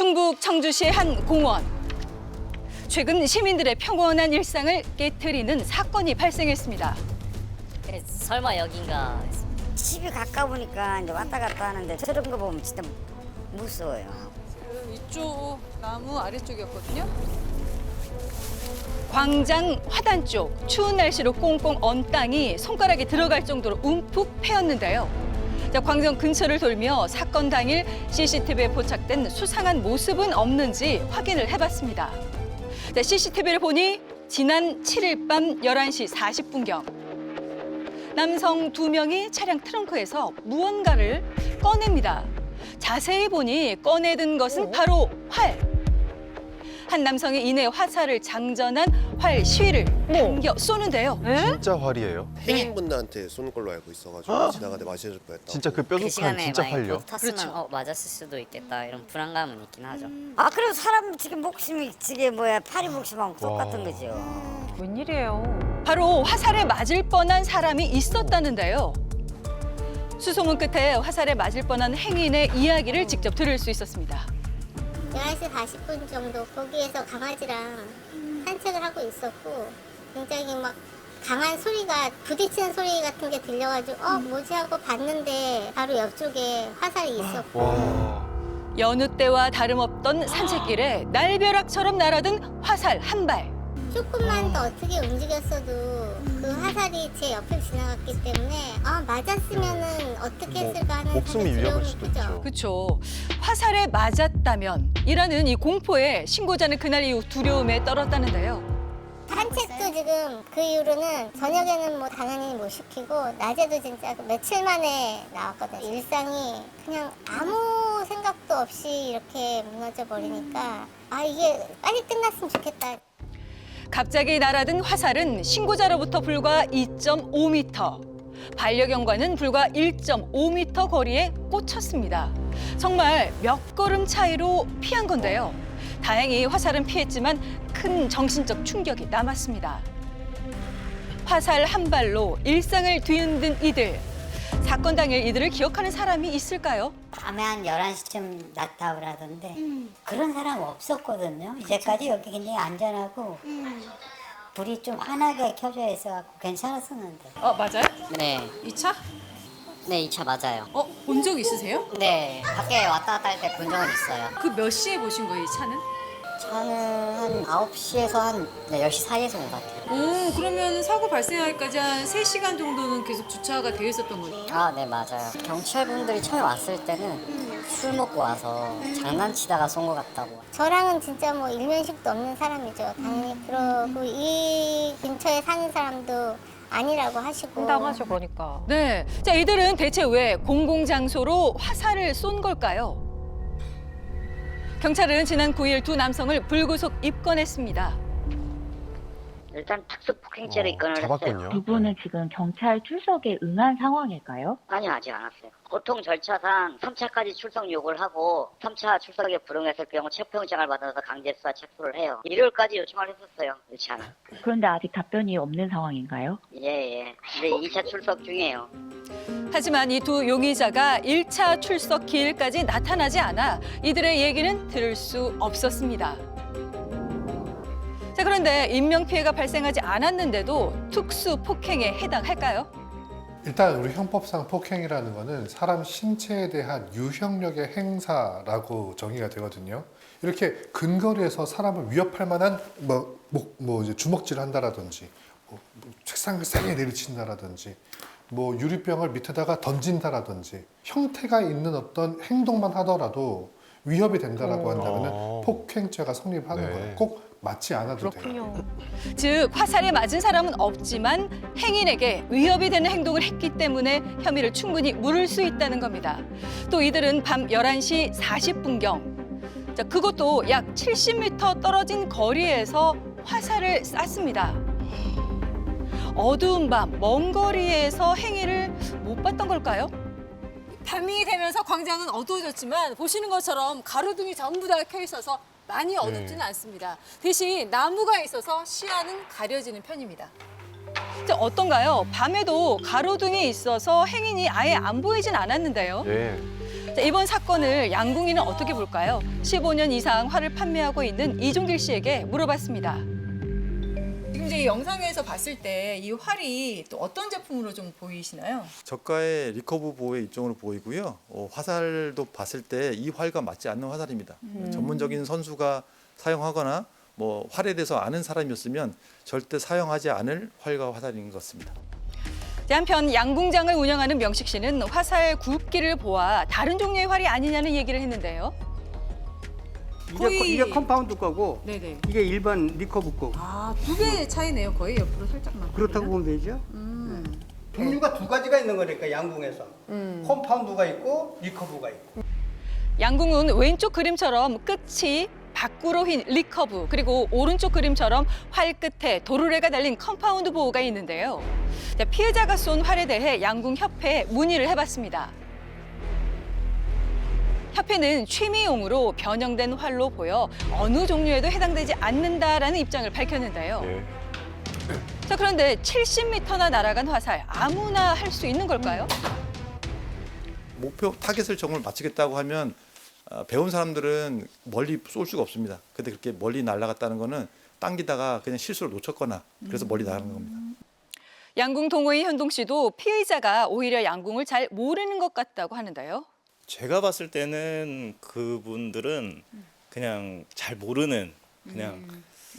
충북 청주시의 한 공원. 최근 시민들의 평온한 일상을 깨트리는 사건이 발생했습니다. 설마 여긴가 했습니다. 집이 가까우니까 이제 왔다 갔다 하는데 저런 거 보면 진짜 무서워요. 지금 이쪽 나무 아래쪽이었거든요. 광장 화단 쪽 추운 날씨로 꽁꽁 언 땅이 손가락에 들어갈 정도로 움푹 패였는데요. 광장 근처를 돌며 사건 당일 CCTV에 포착된 수상한 모습은 없는지 확인을 해봤습니다. CCTV를 보니 지난 7일 밤 11시 40분경 남성 2명이 차량 트렁크에서 무언가를 꺼냅니다. 자세히 보니 꺼내든 것은 바로 활. 한 남성이 이내 화살을 장전한 활 시위를 당겨 쏘는데요. 진짜 활이에요? 행인분들한테 쏘는 걸로 알고 있어가지고 지나가다 맞을 뻔했다. 진짜 그 그 뾰족한 시간에 진짜 많이 활요? 탔으면 그렇죠. 맞았을 수도 있겠다 이런 불안감은 있긴 하죠. 아 그리고 사람 지금 목숨이 지금 파리 목숨하고 똑같은 거죠. 웬일이에요? 바로 화살에 맞을 뻔한 사람이 있었다는데요. 수소문 끝에 화살에 맞을 뻔한 행인의 이야기를 직접 들을 수 있었습니다. 11시 40분 정도 거기에서 강아지랑 산책을 하고 있었고 굉장히 막 강한 소리가 부딪히는 소리 같은 게 들려가지고 뭐지 하고 봤는데 바로 옆쪽에 화살이 있었고 와. 여느 때와 다름없던 산책길에 날벼락처럼 날아든 화살 한 발. 조금만 더 어떻게 움직였어도 그 화살이 제 옆을 지나갔기 때문에 맞았으면은 어떻게 했을까 하는 목숨이 생각이 위험할 들어오는 수도 거죠. 있죠. 그렇죠. 화살에 맞았다면 이라는 이 공포에 신고자는 그날 이후 두려움에 떨었다는데요. 산책도 지금 그 이후로는 저녁에는 뭐 당연히 못 시키고 낮에도 진짜 며칠 만에 나왔거든요. 일상이 그냥 아무 생각도 없이 이렇게 무너져 버리니까 이게 빨리 끝났으면 좋겠다. 갑자기 날아든 화살은 신고자로부터 불과 2.5m, 반려견과는 불과 1.5m 거리에 꽂혔습니다. 정말 몇 걸음 차이로 피한 건데요. 다행히 화살은 피했지만 큰 정신적 충격이 남았습니다. 화살 한 발로 일상을 뒤흔든 이들. 사건 당일 이들을 기억하는 사람이 있을까요? 밤에 한 11시쯤 나타오라던데 그런 사람 없었거든요. 이제까지 여기 굉장히 안전하고 불이 좀 환하게 켜져 있어갖고 괜찮았었는데. 맞아요? 네, 이 차? 네, 이 차 맞아요. 본 적 있으세요? 네, 밖에 왔다 갔다 할 때 본 적은 있어요. 그 몇 시에 보신 거예요, 이 차는? 저는 한 9시에서 한 10시 사이에서 온 것 같아요. 오, 그러면 사고 발생하기까지 한 3시간 정도는 계속 주차가 되어 있었던 거예요? 네, 맞아요. 경찰분들이 처음에 왔을 때는 술 먹고 와서 장난치다가 쏜 것 같다고. 저랑은 진짜 뭐 일면식도 없는 사람이죠. 당연히 그러고 이 근처에 사는 사람도 아니라고 하시고. 당하죠, 그러니까. 네, 자 이들은 대체 왜 공공장소로 화살을 쏜 걸까요? 경찰은 지난 9일 두 남성을 불구속 입건했습니다. 일단 특수 폭행죄로 입건을 했어요. 잡았군요. 두 분은 지금 경찰 출석에 응한 상황일까요? 아니요, 아직 안 왔어요. 보통 절차상 3차까지 출석 요구를 하고 3차 출석에 불응했을 경우 체포영장을 받아서 강제 수사 체포를 해요. 일요일까지 요청을 했었어요, 1차는. 그런데 아직 답변이 없는 상황인가요? 예. 근데 2차 출석 중이에요. 하지만 이 두 용의자가 1차 출석 기일까지 나타나지 않아 이들의 얘기는 들을 수 없었습니다. 자, 그런데 인명피해가 발생하지 않았는데도 특수 폭행에 해당할까요? 일단 우리 형법상 폭행이라는 거는 사람 신체에 대한 유형력의 행사라고 정의가 되거든요. 이렇게 근거리에서 사람을 위협할 만한 이제 주먹질을 한다라든지 책상을 세게 내리친다라든지 유리병을 밑에다가 던진다라든지 형태가 있는 어떤 행동만 하더라도 위협이 된다라고 한다면 폭행죄가 성립하는 네. 거예요. 꼭 맞지 않아도 돼요. 즉 화살에 맞은 사람은 없지만 행인에게 위협이 되는 행동을 했기 때문에 혐의를 충분히 물을 수 있다는 겁니다. 또 이들은 밤 11시 40분경 자, 그것도 약 70m 떨어진 거리에서 화살을 쐈습니다. 어두운 밤 먼 거리에서 행위를 못 봤던 걸까요? 밤이 되면서 광장은 어두워졌지만 보시는 것처럼 가로등이 전부 다 켜 있어서 많이 어둡지는 않습니다. 대신 나무가 있어서 시야는 가려지는 편입니다. 어떤가요? 밤에도 가로등이 있어서 행인이 아예 안 보이진 않았는데요. 네. 자, 이번 사건을 양궁이는 어떻게 볼까요? 15년 이상 활을 판매하고 있는 이종길 씨에게 물어봤습니다. 지금 이제 이 영상에서 봤을 때 이 활이 또 어떤 제품으로 좀 보이시나요? 저가의 리커브 보호의 입종으로 보이고요. 화살도 봤을 때 이 활과 맞지 않는 화살입니다. 전문적인 선수가 사용하거나 뭐 활에 대해서 아는 사람이었으면 절대 사용하지 않을 활과 화살인 것 같습니다. 한편 양궁장을 운영하는 명식 씨는 화살 굵기를 보아 다른 종류의 활이 아니냐는 얘기를 했는데요. 이게 컴파운드 거고 네네. 이게 일반 리커브 거고 아, 2배 차이네요. 거의 옆으로 살짝만. 그렇다고 보면 되죠. 종류가 두 가지가 있는 거니까 양궁에서 컴파운드가 있고 리커브가 있고. 양궁은 왼쪽 그림처럼 끝이 밖으로 휜 리커브, 그리고 오른쪽 그림처럼 활 끝에 도르래가 달린 컴파운드 보호가 있는데요. 자, 피해자가 쏜 활에 대해 양궁협회에 문의를 해봤습니다. 협회는 취미용으로 변형된 활로 보여 어느 종류에도 해당되지 않는다라는 입장을 밝혔는데요. 자, 그런데 70m나 날아간 화살 아무나 할 수 있는 걸까요? 목표 타겟을 정말 맞추겠다고 하면 배운 사람들은 멀리 쏠 수가 없습니다. 근데 그렇게 멀리 날아갔다는 거는 당기다가 그냥 실수로 놓쳤거나 그래서 멀리 나가는 겁니다. 양궁 동호인 현동 씨도 피의자가 오히려 양궁을 잘 모르는 것 같다고 하는데요. 제가 봤을 때는 그분들은 그냥 잘 모르는 그냥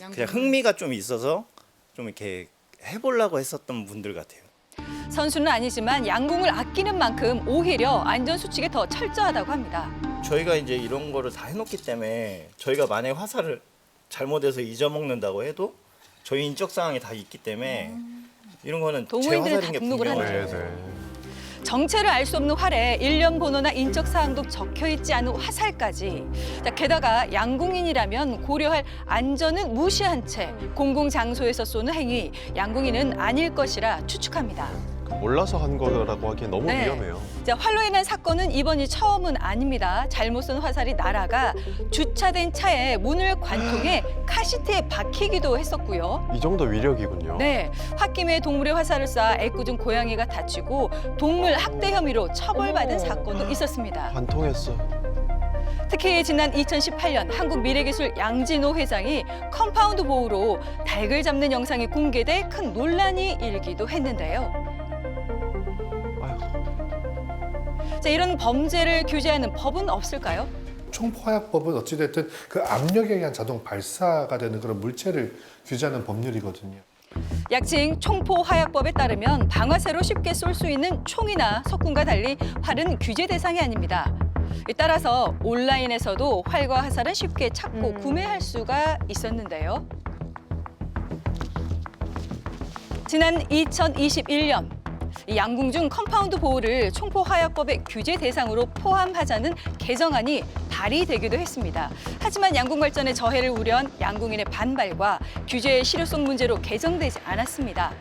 흥미가 좀 있어서 좀 이렇게 해보려고 했었던 분들 같아요. 선수는 아니지만 양궁을 아끼는 만큼 오히려 안전수칙에 더 철저하다고 합니다. 저희가 이제 이런 거를 다 해놓기 때문에 저희가 만약에 화살을 잘못해서 잊어먹는다고 해도 저희 인적 사항이 다 있기 때문에 이런 거는 제 동호인들은 화살인 다 게 등록을 분명하죠. 하죠. 정체를 알 수 없는 활에 일련 번호나 인적 사항도 적혀 있지 않은 화살까지. 자, 게다가 양궁인이라면 고려할 안전은 무시한 채 공공 장소에서 쏘는 행위, 양궁인은 아닐 것이라 추측합니다. 몰라서 한 거라고 하기엔 너무 네. 위험해요. 자, 활로 인한 사건은 이번이 처음은 아닙니다. 잘못 쏜 화살이 날아가 주차된 차에 문을 관통해 카시트에 박히기도 했었고요. 이 정도 위력이군요. 네, 홧김에 동물의 화살을 쏴 애꿎은 고양이가 다치고 동물 학대 혐의로 처벌받은 사건도 있었습니다. 관통했어. 특히 지난 2018년 한국미래기술 양진호 회장이 컴파운드 보호로 닭을 잡는 영상이 공개돼 큰 논란이 일기도 했는데요. 자, 이런 범죄를 규제하는 법은 없을까요? 총포화약법은 어찌됐든 그 압력에 의한 자동 발사가 되는 그런 물체를 규제하는 법률이거든요. 약칭 총포화약법에 따르면 방아쇠로 쉽게 쏠 수 있는 총이나 석궁과 달리 활은 규제 대상이 아닙니다. 따라서 온라인에서도 활과 화살은 쉽게 찾고 구매할 수가 있었는데요. 지난 2021년 이 양궁 중 컴파운드 보호를 총포화약법의 규제 대상으로 포함하자는 개정안이 발의되기도 했습니다. 하지만 양궁 발전에 저해를 우려한 양궁인의 반발과 규제의 실효성 문제로 개정되지 않았습니다.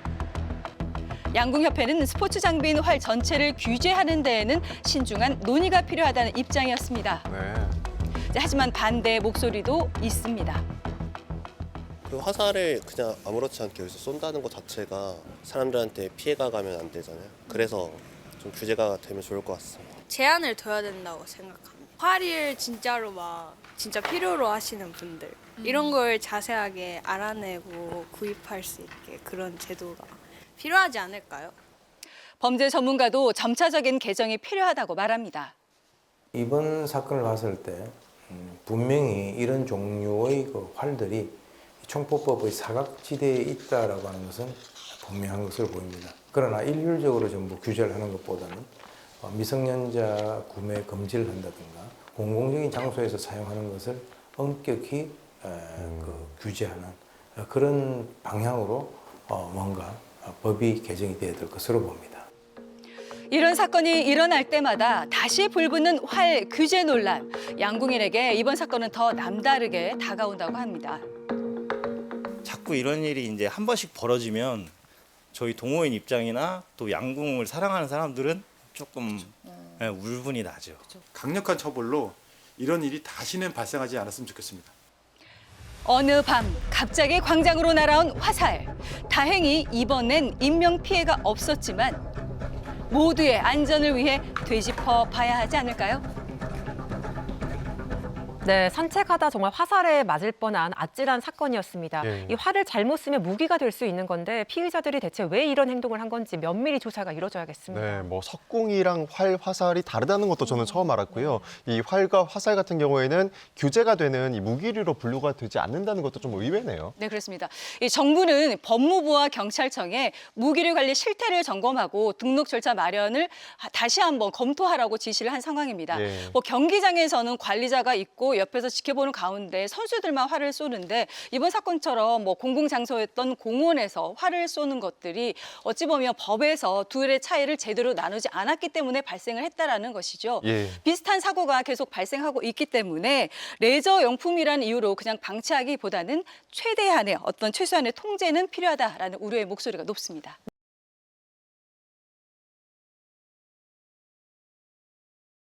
양궁협회는 스포츠 장비인 활 전체를 규제하는 데에는 신중한 논의가 필요하다는 입장이었습니다. 하지만 반대의 목소리도 있습니다. 그 화살을 그냥 아무렇지 않게 여기서 쏜다는 것 자체가 사람들한테 피해가 가면 안 되잖아요. 그래서 좀 규제가 되면 좋을 것 같습니다. 제한을 둬야 된다고 생각합니다. 활을 진짜로 진짜 필요로 하시는 분들 이런 걸 자세하게 알아내고 구입할 수 있게 그런 제도가 필요하지 않을까요? 범죄 전문가도 점차적인 개정이 필요하다고 말합니다. 이번 사건을 봤을 때 분명히 이런 종류의 그 활들이 총포법의 사각지대에 있다라고 하는 것은 분명한 것으로 보입니다. 그러나 일률적으로 전부 규제를 하는 것보다는 미성년자 구매 금지를 한다든가 공공적인 장소에서 사용하는 것을 엄격히 규제하는 그런 방향으로 뭔가 법이 개정이 되어야 될 것으로 봅니다. 이런 사건이 일어날 때마다 다시 불붙는 활 규제 논란. 양궁인에게 이번 사건은 더 남다르게 다가온다고 합니다. 자꾸 이런 일이 이제 한 번씩 벌어지면 저희 동호인 입장이나 또 양궁을 사랑하는 사람들은 조금 울분이 나죠. 강력한 처벌로 이런 일이 다시는 발생하지 않았으면 좋겠습니다. 어느 밤 갑자기 광장으로 날아온 화살. 다행히 이번엔 인명피해가 없었지만 모두의 안전을 위해 되짚어 봐야 하지 않을까요? 네, 산책하다 정말 화살에 맞을 뻔한 아찔한 사건이었습니다. 예. 이 활을 잘못 쓰면 무기가 될 수 있는 건데 피의자들이 대체 왜 이런 행동을 한 건지 면밀히 조사가 이루어져야겠습니다. 네, 뭐 석궁이랑 활, 화살이 다르다는 것도 저는 처음 알았고요. 이 활과 화살 같은 경우에는 규제가 되는 이 무기류로 분류가 되지 않는다는 것도 좀 의외네요. 네, 그렇습니다. 이 정부는 법무부와 경찰청에 무기류 관리 실태를 점검하고 등록 절차 마련을 다시 한번 검토하라고 지시를 한 상황입니다. 예. 뭐 경기장에서는 관리자가 있고 옆에서 지켜보는 가운데 선수들만 활을 쏘는데 이번 사건처럼 뭐 공공장소였던 공원에서 활을 쏘는 것들이 어찌 보면 법에서 둘의 차이를 제대로 나누지 않았기 때문에 발생을 했다라는 것이죠. 예. 비슷한 사고가 계속 발생하고 있기 때문에 레저 용품이라는 이유로 그냥 방치하기보다는 최대한의 어떤 최소한의 통제는 필요하다라는 우려의 목소리가 높습니다.